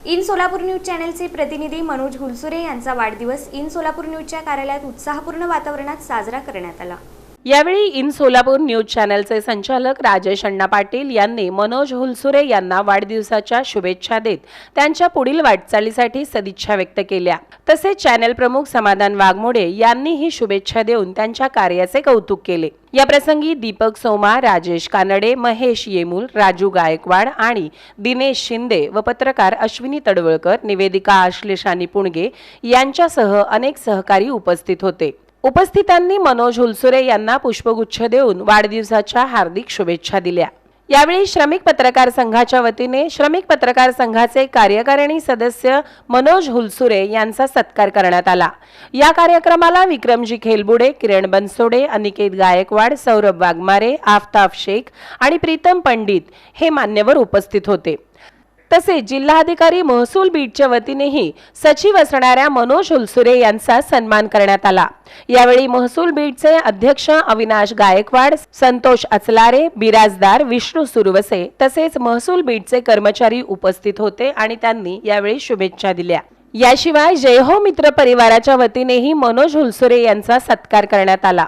In Solapur news चॅनलचे प्रतिनिधी मनोज हुलसुरे यांचा वाढदिवस इन सोलापूर न्यूजच्या कार्यालयात उत्साहपूर्ण वातावरणात साजरा करण्यात आला। यावेळी इन सोलापूर न्यूज चॅनलचे संचालक राजेश अण्णा पाटील यांनी मनोज हुलसुरे यांना वाढदिवसाच्या शुभेच्छा देत त्यांच्या पुढील वाटचालीसाठी सदिच्छा व्यक्त केल्या। तसेच चॅनल प्रमुख समाधान वाघमोडे यांनीही शुभेच्छा देऊन त्यांच्या कार्याचे कौतुक केले। या प्रसंगी दीपक सोमा, राजेश कानडे, महेश येमूल, राजू गायकवाड आणि दिनेश शिंदे व पत्रकार अश्विनी तडवळकर, निवेदिका आश्लेषानी पुणगे यांच्यासह अनेक सहकारी उपस्थित होते। उपस्थितांनी मनोज हुलसुरे यांना पुष्पगुच्छ देऊन वाढदिवसाच्या हार्दिक शुभेच्छा दिल्या। यावेळी श्रमिक पत्रकार संघाच्या वतीने श्रमिक पत्रकार संघाचे कार्यकारिणी सदस्य मनोज हुलसुरे यांचा सत्कार करण्यात आला। या कार्यक्रमाला विक्रमजी खेलबुडे, किरण बनसोडे, अनिकेत गायकवाड, सौरभ वाघमारे, आफताब शेख आणि प्रीतम पंडित हे मान्यवर उपस्थित होते। तसेच जिल्हाधिकारी महसूल बीडच्या वतीनेही सचिव असणाऱ्या मनोज हुलसुरे यांचा सन्मान करण्यात आला। यावेळी महसूल बीडचे अध्यक्ष अविनाश गायकवाड, संतोष अचलारे, बिराजदार विष्णू सुरवसे तसेच महसूल बीडचे कर्मचारी उपस्थित होते आणि त्यांनी यावेळी शुभेच्छा दिल्या। याशिवाय जय हो मित्र परिवाराच्या वतीनेही मनोज हुलसुरे यांचा सत्कार करण्यात आला।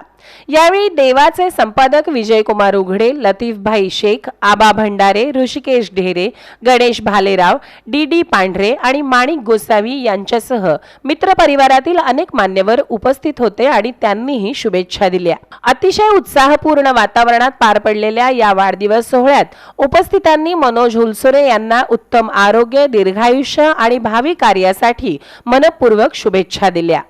यावेळी देवाचे संपादक विजयकुमार उघडे, लतीफभाई शेख, आबा भंडारे, ऋषिकेश ढेरे, गणेश भालेराव, डी पांढरे आणि माणिक गोसावी यांच्यासह मित्र परिवारातील अनेक मान्यवर उपस्थित होते आणि त्यांनीही शुभेच्छा दिल्या। अतिशय उत्साहपूर्ण वातावरणात पार पडलेल्या या वाढदिवस सोहळ्यात उपस्थितांनी मनोज हुलसुरे यांना उत्तम आरोग्य, दीर्घायुष्य आणि भावी कार्यासाठी मनपूर्वक शुभेच्छा दिल्या।